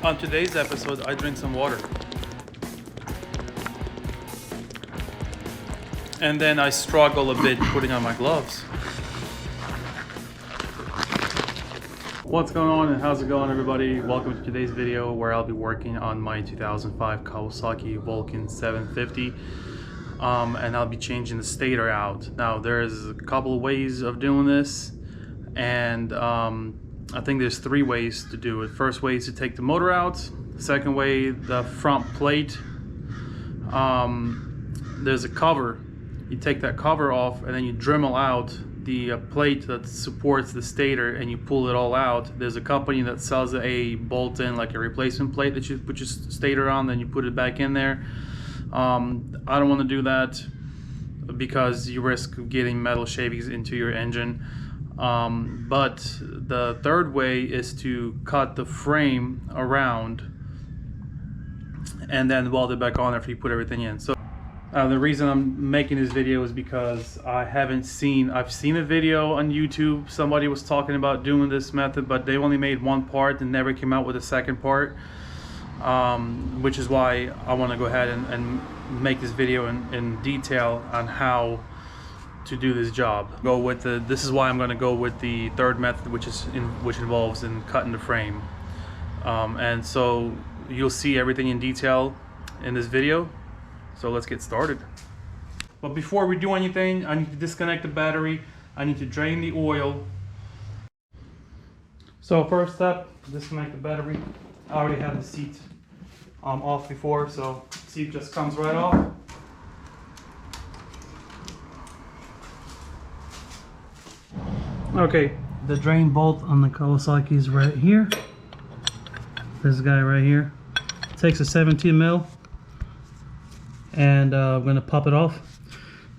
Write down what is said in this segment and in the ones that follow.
On today's episode, I drink some water. And then I struggle a bit putting on my gloves. What's going on and how's it going, everybody? Welcome to today's video where I'll be working on my 2005 Kawasaki VN750. And I'll be changing the stator out. Now there's a couple of ways of doing this, and I think there's three ways to do it. First way is to take the motor out. Second way, the front plate. There's a cover. You take that cover off and then you Dremel out the plate that supports the stator and you pull it all out. There's a company that sells a bolt-in, like a replacement plate that you put your stator on, then you put it back in there. I don't want to do that because you risk getting metal shavings into your engine. But the third way is to cut the frame around and then weld it back on after you put everything in. So the reason I'm making this video is because I've seen a video on YouTube. Somebody was talking about doing this method, but they only made one part and never came out with a second part, which is why I want to go ahead and make this video in detail on how to do this job. This is why I'm going to go with the third method, which involves in cutting the frame. And so you'll see everything in detail in this video. So let's get started. But before we do anything, I need to disconnect the battery. I need to drain the oil. So first step, disconnect the battery. I already have the seat off before, so seat just comes right off. Okay, the drain bolt on the Kawasaki is right here. This guy right here. It takes a 17 mil, and I'm gonna pop it off,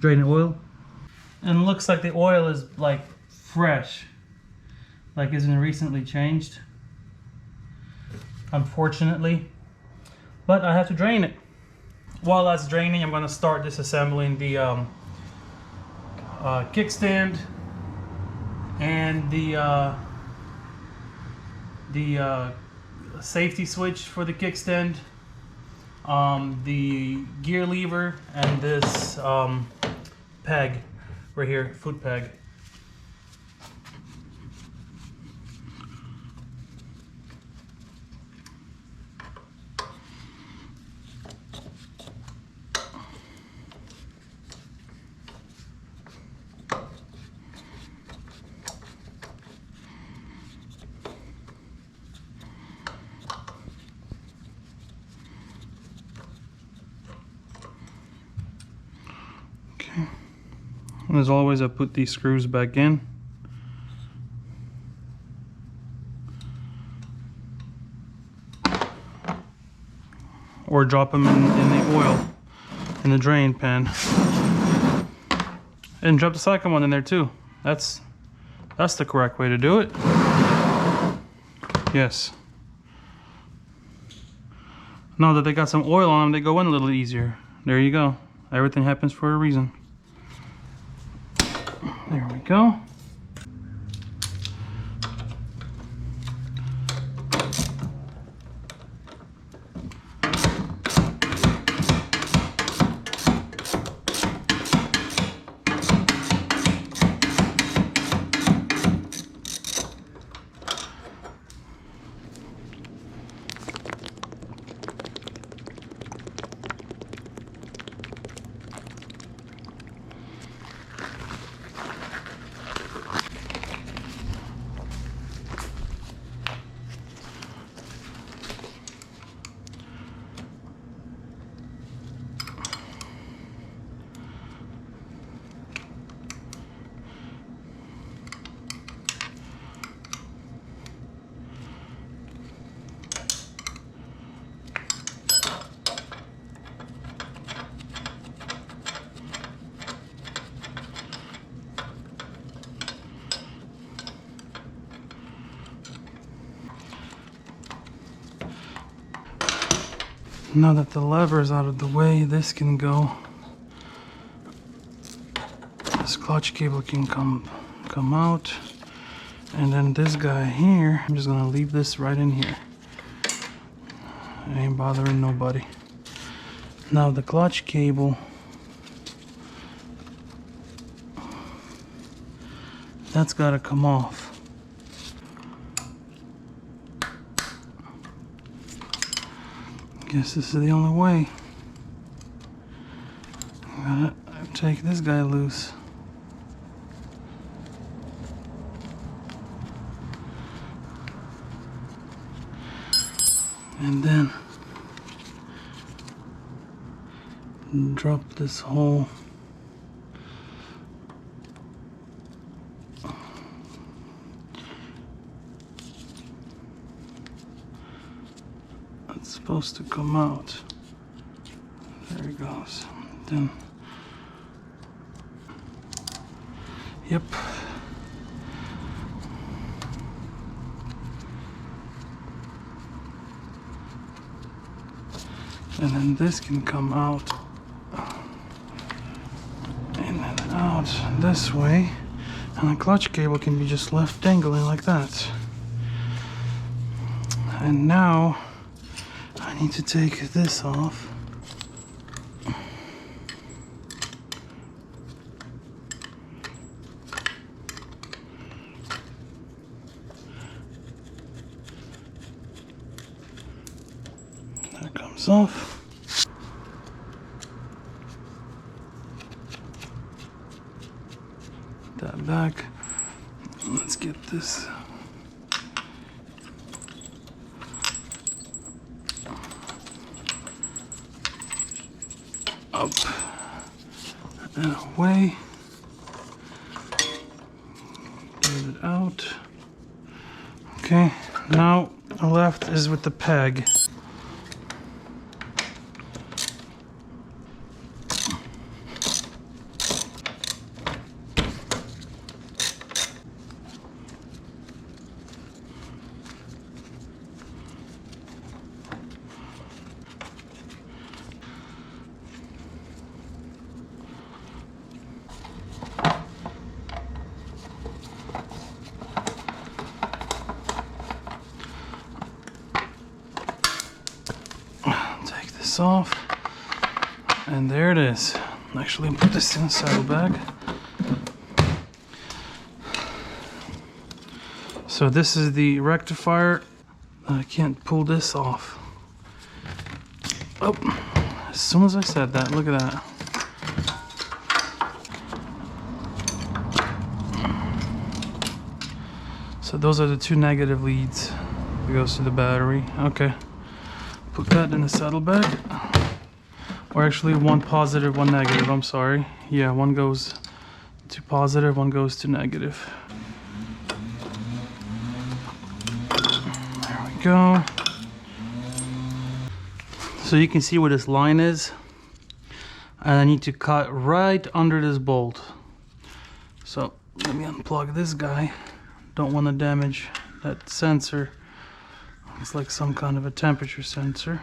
drain the oil, and it looks like the oil is like fresh, like isn't recently changed, unfortunately. But I have to drain it. While that's draining, I'm gonna start disassembling the kickstand and the safety switch for the kickstand, the gear lever, and this peg right here, foot peg. And as always, I put these screws back in. Or drop them in the oil, in the drain pan. And drop the second one in there too. That's the correct way to do it. Yes. Now that they got some oil on them, they go in a little easier. There you go. Everything happens for a reason. There we go. Now that the lever is out of the way, this can go. This clutch cable can come out. And then this guy here, I'm just gonna leave this right in here. Ain't bothering nobody. Now the clutch cable, that's gotta come off. Guess this is the only way. Gotta take this guy loose. And then drop this hole. It's supposed to come out. There it goes. Then, yep. And then this can come out in and out this way, and the clutch cable can be just left dangling like that. And now I need to take this off. That comes off. That back. Let's get this up and away. Get it out. Okay, now left is with the peg. Off, and there it is. Actually, put this in the saddlebag. So this is the rectifier. I can't pull this off. Oh, as soon as I said that, look at that. So those are the two negative leads that goes to the battery. Okay. Put that in the saddlebag, or actually one positive, one negative, I'm sorry. Yeah, one goes to positive, one goes to negative. There we go. So you can see where this line is, and I need to cut right under this bolt. So let me unplug this guy. Don't want to damage that sensor. It's like some kind of a temperature sensor.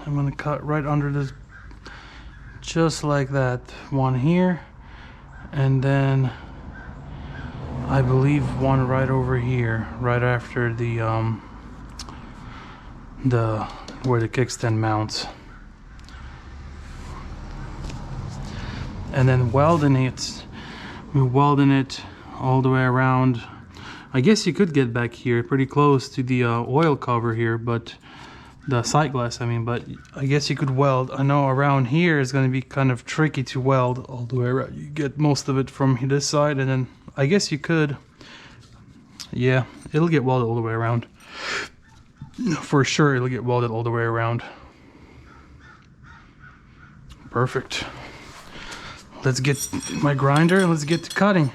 I'm gonna cut right under this, just like that. One here, and then I believe one right over here, right after the where the kickstand mounts. And then welding it. We're welding it all the way around. I guess you could get back here pretty close to the oil cover here, but the sight glass, I mean, but I guess you could weld. I know around here is going to be kind of tricky to weld all the way around. You get most of it from this side, and then I guess you could. Yeah, it'll get welded all the way around. For sure, it'll get welded all the way around. Perfect. Let's get my grinder and let's get to cutting.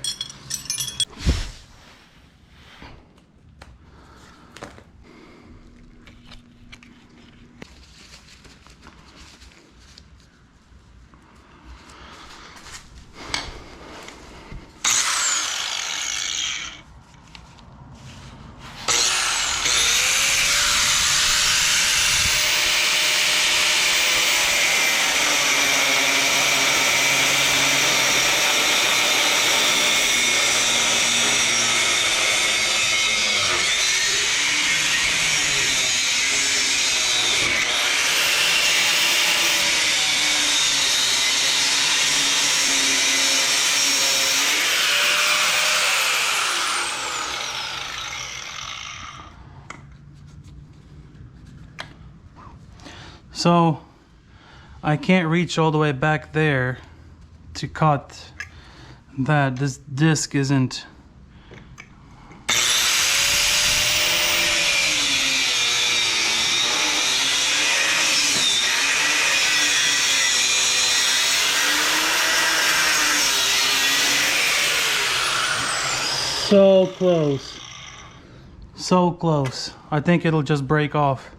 So I can't reach all the way back there to cut that. This disc isn't. So close. So close. I think it'll just break off.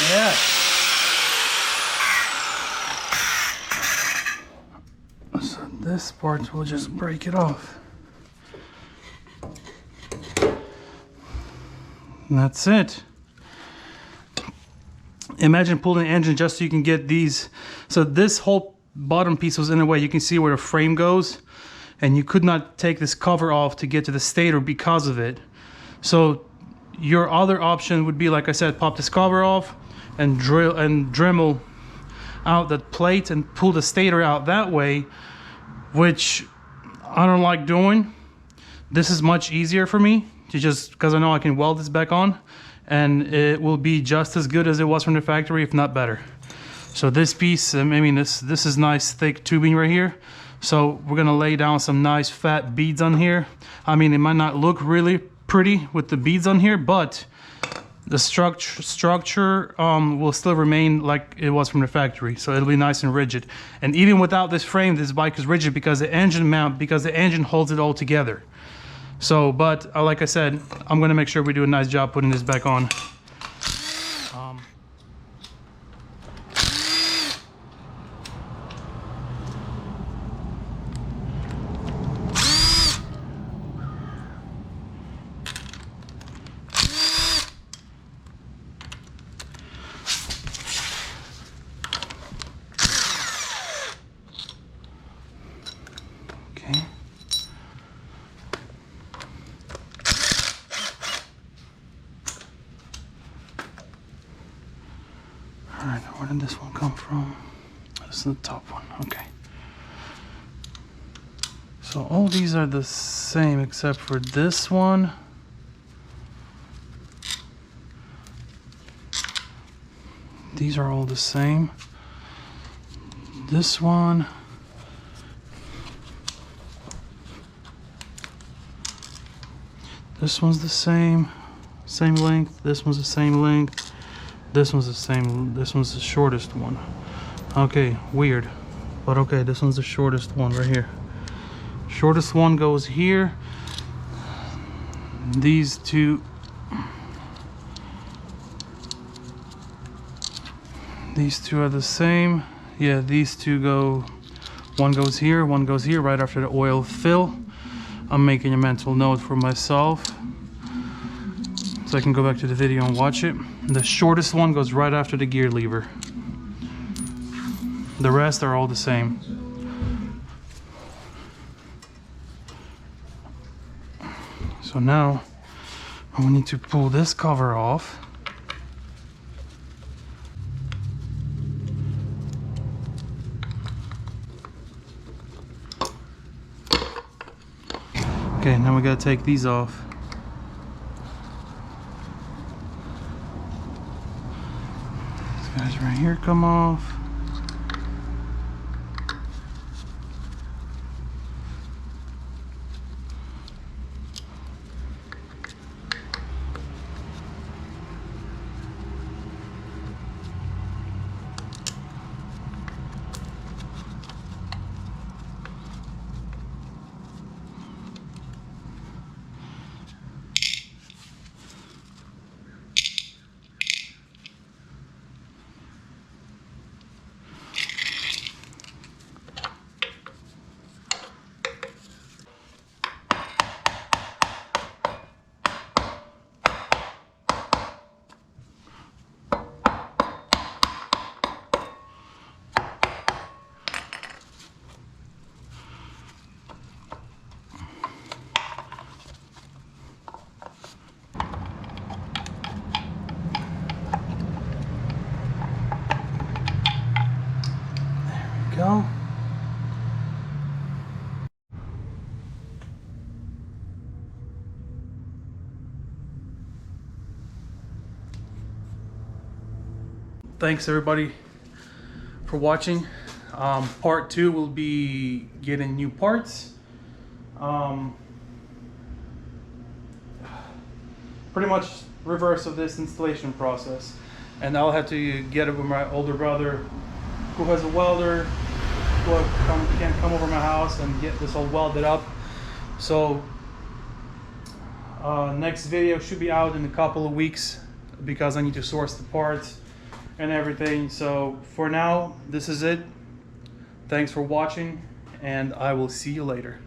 Yeah. So this part will just break it off. And that's it. Imagine pulling the engine just so you can get these. So this whole bottom piece was in the way. You can see where the frame goes, and you could not take this cover off to get to the stator because of it. So your other option would be, like I said, pop this cover off and Dremel out that plate and pull the stator out that way, which I don't like doing. This is much easier for me to just, because I know I can weld this back on and it will be just as good as it was from the factory, if not better. So this piece, I mean, this is nice thick tubing right here. So we're gonna lay down some nice fat beads on here. I mean, it might not look really pretty with the beads on here, but the structure will still remain like it was from the factory, so it'll be nice and rigid. And even without this frame, this bike is rigid because the engine holds it all together. So, but like I said, I'm gonna make sure we do a nice job putting this back on. Okay. Alright, where did this one come from? This is the top one, okay. So all these are the same except for this one. These are all the same. This one. This one's the same length. This one's the same length. This one's the same. This one's the shortest one. Okay, weird, but okay, this one's the shortest one right here. Shortest one goes here. These two. These two are the same. Yeah, these two go. One goes here. One goes here. Right after the oil fill. I'm making a mental note for myself so I can go back to the video and watch it. The shortest one goes right after the gear lever. The rest are all the same. So now we need to pull this cover off. Okay, now we gotta take these off. These guys right here come off. thanks everybody for watching. Part 2 will be getting new parts. Pretty much reverse of this installation process, and I'll have to get it with my older brother who has a welder who can come over my house and get this all welded up. So next video should be out in a couple of weeks because I need to source the parts and everything. So for now, this is it. Thanks for watching, and I will see you later.